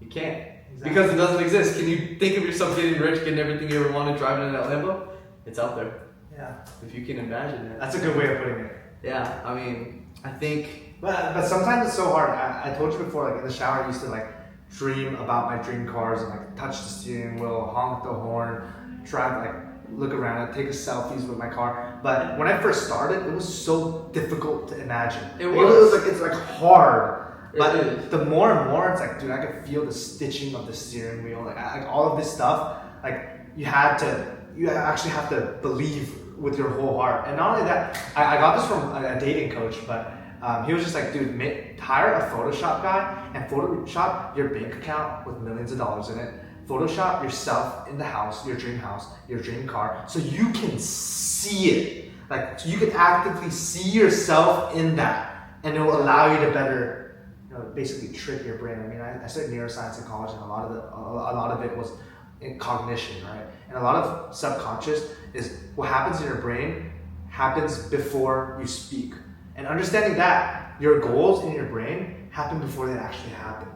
You can't. Exactly. Because it doesn't exist. Can you think of yourself getting rich, getting everything you ever wanted, driving in that Lambo? It's out there. Yeah. If you can imagine it. That's a good way of putting it. Yeah, I mean, I think... But sometimes it's so hard. I told you before, like in the shower, I used to like dream about my dream cars and like touch the steering wheel, honk the horn, drive, like look around, take a selfies with my car. But when I first started, it was so difficult to imagine. It was like it's like hard. But It is. the more and more, it's like, dude, I could feel the stitching of the steering wheel, like all of this stuff. Like you actually have to believe with your whole heart. And not only that, I got this from a dating coach, but he was just like, dude, hire a Photoshop guy and Photoshop your bank account with millions of dollars in it. Photoshop yourself in the house, your dream house, your dream car, so you can see it. Like, so you can actively see yourself in that, and it will allow you to better, basically trick your brain. I mean, I studied neuroscience in college, and a lot of it was in cognition, right? And a lot of subconscious is what happens in your brain happens before you speak. And understanding that your goals in your brain happen before they actually happen.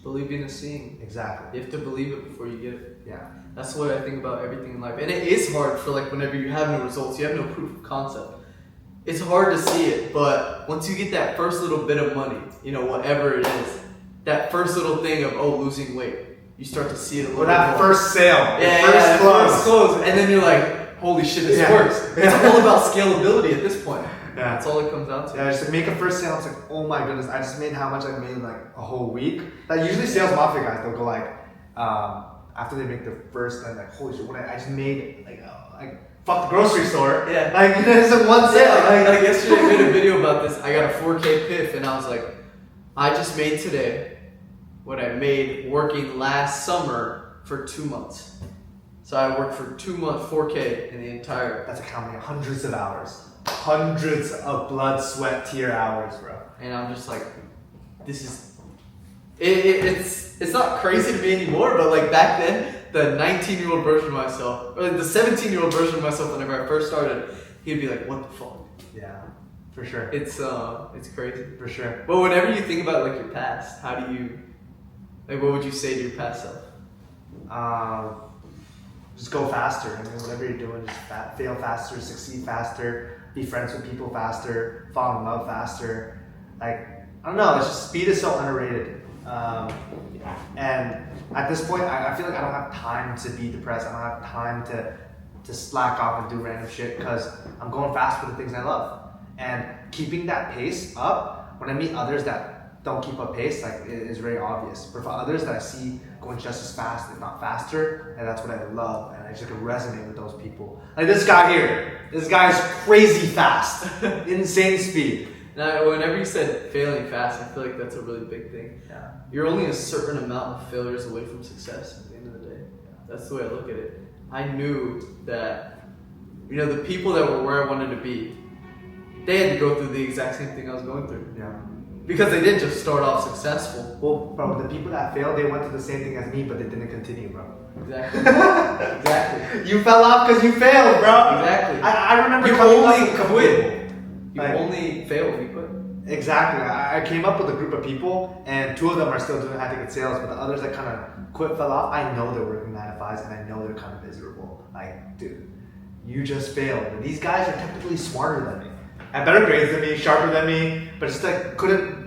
Believing is seeing. Exactly. You have to believe it before you get it. Yeah. That's the way I think about everything in life. And it is hard for, like, whenever you have no results, you have no proof of concept. It's hard to see it, but once you get that first little bit of money, whatever it is, that first little thing of, losing weight, you start to see it a little Or bit that more. first sale. First close. And then you're like, holy shit, this works. It's all about scalability at this point. Yeah. That's all it comes down to. Yeah, just to make a first sale, it's like, oh my goodness, I just made how much I made in like a whole week. Like usually sales mafia guys, they'll go like, after they make their first, and like, holy shit, I just made like fuck the grocery store. Yeah. Like it's in one sale. Like yesterday I made a video about this. I got a 4K piff and I was like, I just made today what I made working last summer for 2 months. So I worked for 2 months, 4K in the entire. That's like how many hundreds of hours. Hundreds of blood, sweat, tear hours, bro. And I'm just like, this is, it's not crazy to me anymore, but like back then, the 19-year-old version of myself, or the 17-year-old version of myself whenever I first started, he'd be like, what the fuck? Yeah, for sure. It's crazy. For sure. But whenever you think about like your past, how do you, like what would you say to your past self? Just go faster. I mean, whatever you're doing, just fail faster, succeed faster, be friends with people faster, fall in love faster. Like, I don't know, it's just speed is so underrated. And at this point, I feel like I don't have time to be depressed. I don't have time to slack off and do random shit because I'm going fast with the things I love. And keeping that pace up, when I meet others that don't keep up pace, like it is very obvious. But for others that I see going just as fast, if not faster, and that's what I love, and I just can resonate with those people. Like this guy here, this guy's crazy fast, insane speed. Now, whenever you said failing fast, I feel like that's a really big thing. Yeah. You're only a certain amount of failures away from success at the end of the day. That's the way I look at it. I knew that, the people that were where I wanted to be, they had to go through the exact same thing I was going through. Yeah. Because they didn't just start off successful. Well, bro, the people that failed, they went through the same thing as me, but they didn't continue, bro. Exactly. Exactly. You fell off because you failed, bro. Exactly. I remember You coming up only with quit. You Like- only fail when you quit. Exactly. I came up with a group of people, and 2 of them are still doing high-ticket sales, but the others that kind of quit, fell off, I know they're working 9 to 5s, and I know they're kind of miserable. Like, dude, you just failed. And these guys are technically smarter than me, had better grades than me, sharper than me, but just like couldn't.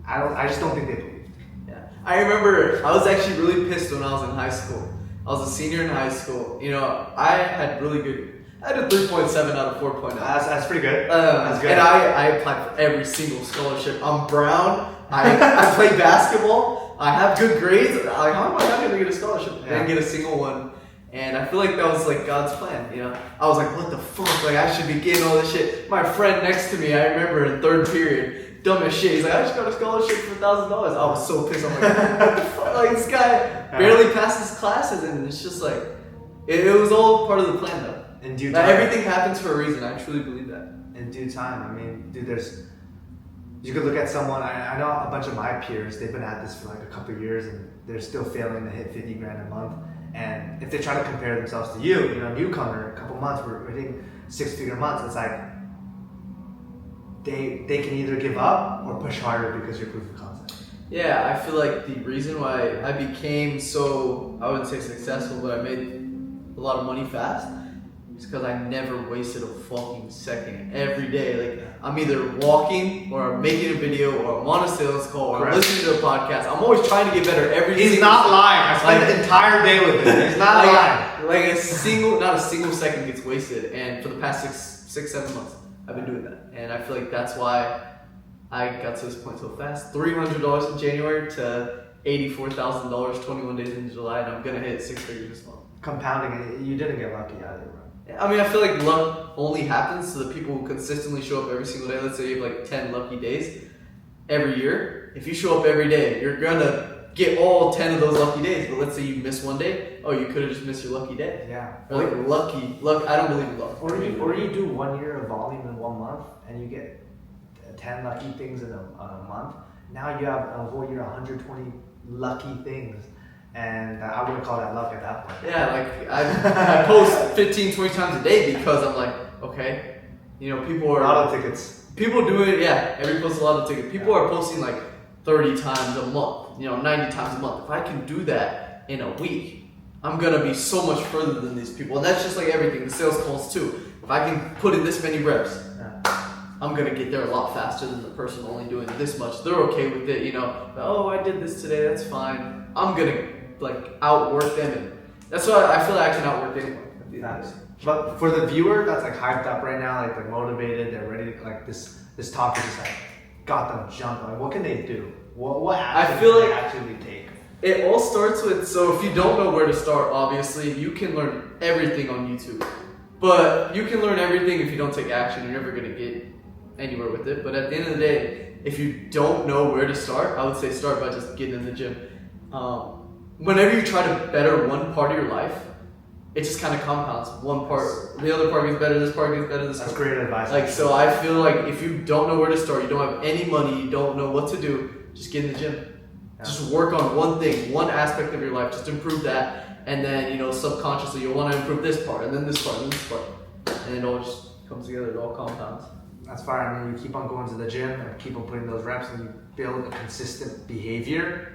I just don't think they believed. Yeah. I remember I was actually really pissed when I was in high school. I was a senior in high school. I had I had a 3.7 out of 4.0. That's pretty good. That's good. And I applied for every single scholarship. I'm brown. I play basketball. I have good grades. Like, how am I not going to get a scholarship? I didn't get a single one. And I feel like that was like God's plan, I was like, what the fuck? Like, I should be getting all this shit. My friend next to me, I remember in 3rd period, dumb as shit. He's like, I just got a scholarship for $1,000. I was so pissed. I'm like, what the fuck? Like, this guy barely passes classes, and it's just like, It was all part of the plan, though. In due Like, time. everything happens for a reason. I truly believe that. In due time. I mean, dude, you could look at someone, I know a bunch of my peers, they've been at this for like a couple of years and they're still failing to hit 50 grand a month. And if they try to compare themselves to you know, newcomer, a couple months, we're hitting 6-figure months, it's like, they can either give up or push harder because you're proof of concept. Yeah, I feel like the reason why I became so, I wouldn't say successful, but I made a lot of money fast, is because I never wasted a fucking second. Every day, like, I'm either walking, or I'm making a video, or I'm on a sales call, or I'm listening to a podcast. I'm always trying to get better every day. He's not lying. I spent the entire day with him. He's not lying. Like not a single second gets wasted. And for the past 6-7 months, I've been doing that. And I feel like that's why I got to this point so fast. $300 in January to $84,000 21 days in July, and I'm gonna hit 6 figures this month. Compounding, you didn't get lucky either, bro. I mean, I feel like luck only happens to the people who consistently show up every single day. Let's say you have like 10 lucky days every year. If you show up every day, you're gonna get all 10 of those lucky days. But let's say you miss one day, oh, you could have just missed your lucky day. Yeah. Or like luck. I don't believe in luck. Or you do 1 year of volume in 1 month, and you get 10 lucky things in a month. Now you have a whole year, 120 lucky things. And I wouldn't call that luck at that point. Yeah, like I post 15, 20 times a day because I'm like, okay, you know, people are lotto tickets. People do it, yeah. Every post a lotto ticket. People are posting like 30 times a month, you know, 90 times a month. If I can do that in a week, I'm gonna be so much further than these people. And that's just like everything, the sales calls too. If I can put in this many reps, I'm gonna get there a lot faster than the person only doing this much. They're okay with it, you know. Oh, I did this today, that's fine. I'm gonna like outwork them, and that's why I feel like I can outwork anyone. But for the viewer that's like hyped up right now, like they're motivated, they're ready to like this topic is like got them jumping. Like, what can they do? What action I feel can like they actually take? It all starts with, so if you don't know where to start, obviously you can learn everything on YouTube, but you can learn everything if you don't take action. You're never gonna get anywhere with it. But at the end of the day, if you don't know where to start, I would say start by just getting in the gym. Whenever you try to better one part of your life, it just kind of compounds. One part, the other part gets better, this part gets better, this part. That's great advice. Like, so I feel like if you don't know where to start, you don't have any money, you don't know what to do, just get in the gym. Yeah. Just work on one thing, one aspect of your life, just improve that, and then, you know, subconsciously you'll want to improve this part, and then this part, and this part. And it all just comes together, it all compounds. That's fine. I mean, you keep on going to the gym and keep on putting those reps, and you build a consistent behavior.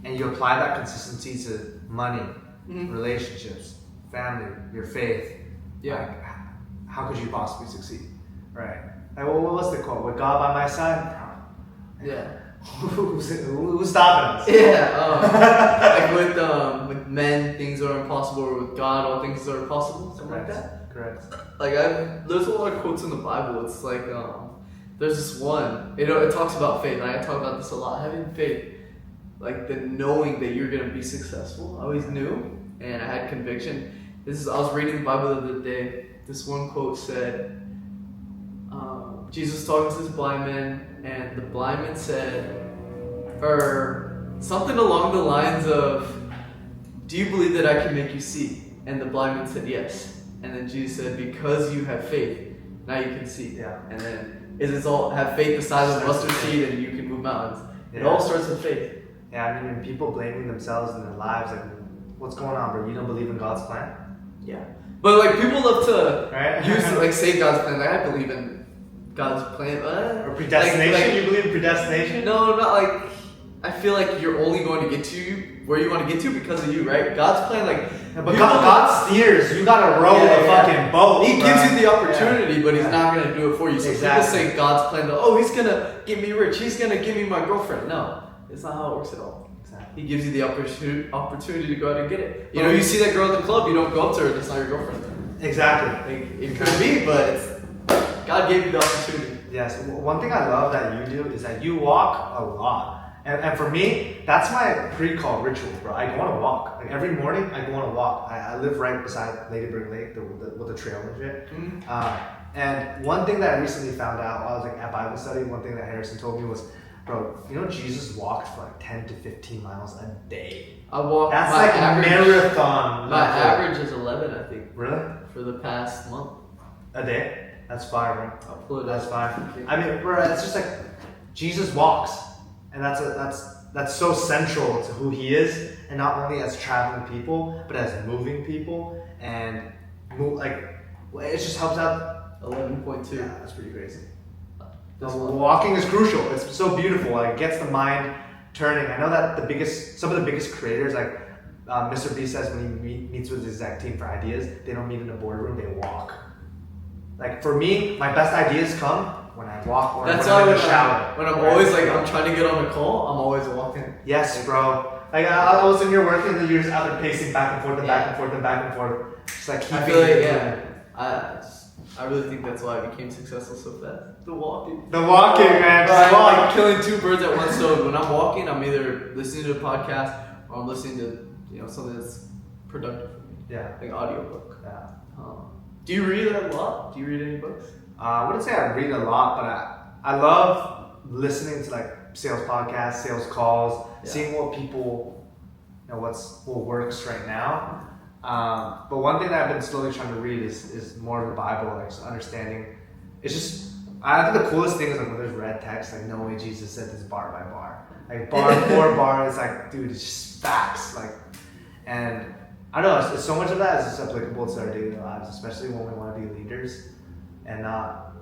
And you apply that consistency to money, relationships, family, your faith. Yeah. Like, how could you possibly succeed? Right. Like, well, what's the quote? With God by my side? Yeah. Who's stopping us? Yeah. Like with men, things are impossible, or with God, all things are possible. Something Correct. like that. Correct. Like there's a lot of quotes in the Bible. It's like there's this one. It talks about faith. And I talk about this a lot. Having faith. Like the knowing that you're gonna be successful. I always knew, and I had conviction. I was reading the Bible the other day. This one quote said, Jesus was talking to this blind man, and the blind man said, or something along the lines of, "Do you believe that I can make you see?" And the blind man said, "Yes." And then Jesus said, "Because you have faith, now you can see." Yeah. And then it's all have faith the size of a mustard seed, and you can move mountains. Yeah. It all starts with faith. Yeah, I mean, people blaming themselves in their lives, like, what's going on, bro? You don't believe in God's plan? Yeah. But like people love to right? use like say God's plan. Like I believe in God's plan. Or predestination? Like, you believe in predestination? No, not like. I feel like you're only going to get to where you want to get to because of you, right? God's plan, like. Yeah, but God steers. You gotta row the fucking boat. He gives you the opportunity, but He's not gonna do it for you. So exactly. People say God's plan. Oh, He's gonna get me rich. He's gonna give me my girlfriend. No. It's not how it works at all. Exactly. He gives you the opportunity to go out and get it. You know, you see that girl at the club, you don't go up to her, that's not your girlfriend. Exactly. Like, it could be, but God gave you the opportunity. Yes. One thing I love that you do is that you walk a lot. And for me, that's my pre-call ritual, bro. I go on a walk. Like every morning, I go on a walk. I live right beside Ladyburg Lake with the trail and shit. And one thing that I recently found out while I was like at Bible study, one thing that Harrison told me was, Bro, you know Jesus walked for like 10 to 15 miles a day. I walk. That's my like average, a marathon. My level. average is 11, I think, Really? for the past month. A day? That's fine, bro. I'll pull it That's up. fine. I mean, bro, it's just like Jesus walks, and that's so central to who he is, and not only as traveling people, but as moving people, and it just helps out. 11.2. Yeah, that's pretty crazy. This No, one. walking is crucial. It's so beautiful. Like, it gets the mind turning. I know that some of the biggest creators, like Mr. B says, when he meets with his exact team for ideas, they don't meet in a boardroom. They walk. Like, for me, my best ideas come when I walk or That's when why I'm in the shower. when I'm Right? always like I'm trying to get on a call, I'm always walking. Yes, bro. Like, I was in here working, and you're just out there pacing back and forth and back and forth and back and forth. Just like keeping I feel like it. I really think that's why I became successful so fast. The walking. The walking, man. I'm Just walk. like killing two birds at one stone. When I'm walking, I'm either listening to a podcast or I'm listening to something that's productive for me, Yeah. like audiobook. Yeah. Do you read a lot? Do you read any books? I wouldn't say I read a lot, but I love listening to like sales podcasts, sales calls, seeing what people, what works right now. But one thing that I've been slowly trying to read is more of the Bible, like just understanding. It's just, I think the coolest thing is like when there's red text, like no way Jesus said this bar by bar, like bar for bar. It's like, dude, it's just facts, like, and I don't know. It's so much of that is just applicable to our daily lives, especially when we want to be leaders and not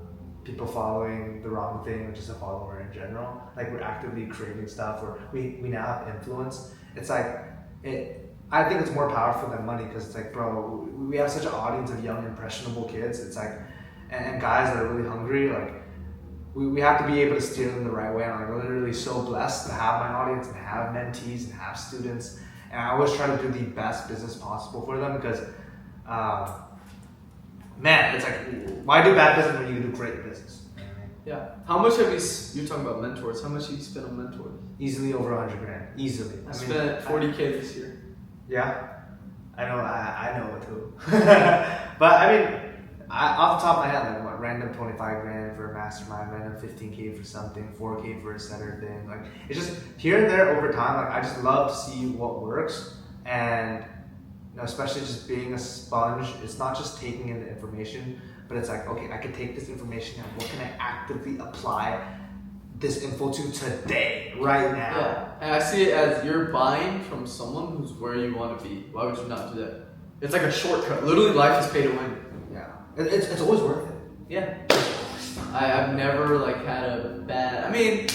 people following the wrong thing or just a follower in general. Like, we're actively creating stuff, or we now have influence. It's like I think it's more powerful than money, because it's like, bro, we have such an audience of young, impressionable kids. It's like, and guys that are really hungry. Like, we have to be able to steer them the right way. And I'm literally so blessed to have my audience and have mentees and have students. And I always try to do the best business possible for them, because, man, it's like, why do bad business when you can do great business? Yeah. How much have you're talking about mentors, how much have you spent on mentors? Easily over $100,000. Easily. I spent $40K this year. Yeah, I know it too. But I mean, off the top of my head, like what, random $25,000 for a mastermind, random $15K for something, $4K for a setter thing. Like, it's just here and there over time. Like, I just love to see what works, and especially just being a sponge. It's not just taking in the information, but it's like, okay, I can take this information and what can I actively apply this info to today, right now? Yeah, and I see it as you're buying from someone who's where you want to be. Why would you not do that? It's like a shortcut. Literally, life is pay to win. Yeah, it's always worth it. Yeah. I've never had a bad. I mean,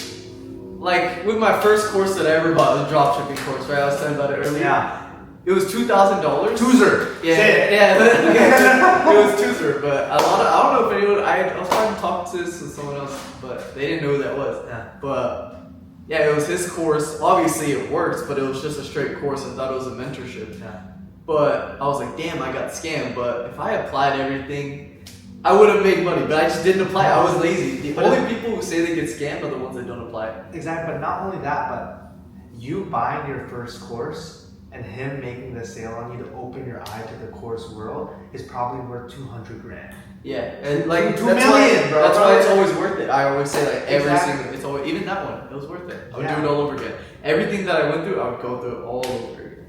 with my first course that I ever bought, the dropshipping course, right? I was telling about it earlier. Yeah. It was $2,000. Toozer. Yeah, Say it. yeah. It was Toozer, but I don't know if anyone. I was trying to talk to this with someone else, but they didn't know who that was. Yeah. But yeah, it was his course. Obviously, it works, but it was just a straight course. I thought it was a mentorship. Yeah. But I was like, damn, I got scammed. But if I applied everything, I would have made money. But I just didn't apply. I was lazy. The only people who say they get scammed are the ones that don't apply. Exactly, but not only that, but you buying your first course and him making the sale on you to open your eye to the course world is probably worth $200,000. Yeah, and $2 that's million, why, bro. That's why it's always worth it. I always say every Exactly. single. It's always, even that one. It was worth it. I would Yeah. do it all over again. Everything that I went through, I would go through it all over again.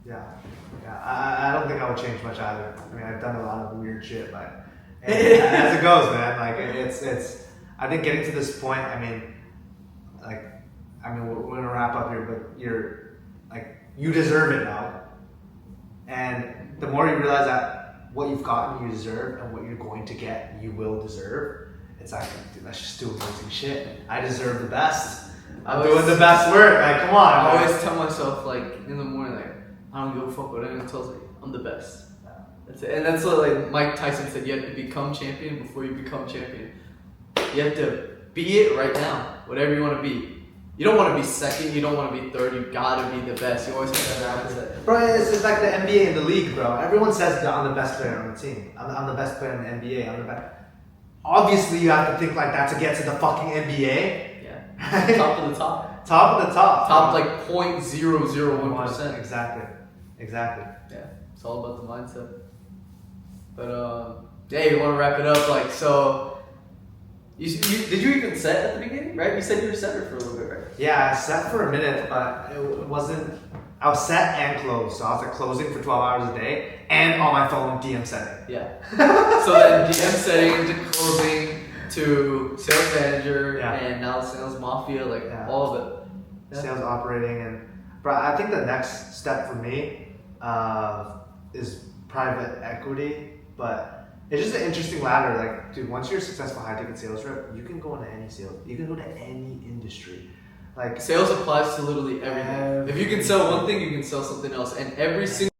Yeah. I don't think I would change much either. I mean, I've done a lot of weird shit, but as it goes, man. Like, it's. I think getting to this point. I mean, we're gonna wrap up here, but you deserve it now. And the more you realize that what you've gotten, you deserve, and what you're going to get, you will deserve. It's like, dude, let's just do amazing shit. I deserve the best. I'm doing the best work. Like, come on. I man. always tell myself in the morning, I don't give a fuck what anyone tells me. I'm the best. That's it. And that's what Mike Tyson said. You have to become champion before you become champion. You have to be it right now. Whatever you want to be. You don't want to be second. You don't want to be third. You gotta be the best. You always have that mindset. Bro, it's like the NBA and the league, bro. Everyone says that I'm the best player on the team. I'm the best player in the NBA. I'm the best. Obviously, you have to think like that to get to the fucking NBA. Yeah. Top of the top. Top of the top. Top 0.001%. Exactly. Yeah. It's all about the mindset. But yeah, you want to wrap it up so. Did you even set at the beginning, right? You said you were setter for a little bit, right? Yeah, I sat for a minute, but it wasn't. I was set and closed, so I was like closing for 12 hours a day and on my phone DM setting. Yeah. So then DM setting to closing to sales manager and now sales mafia, like all of it. Yeah. Sales operating but I think the next step for me is private equity, but it's just an interesting ladder. Like, dude, once you're a successful high ticket sales rep, you can go into any sales. You can go to any industry. Like sales applies to literally everything. If you can sell one thing, you can sell something else, and every single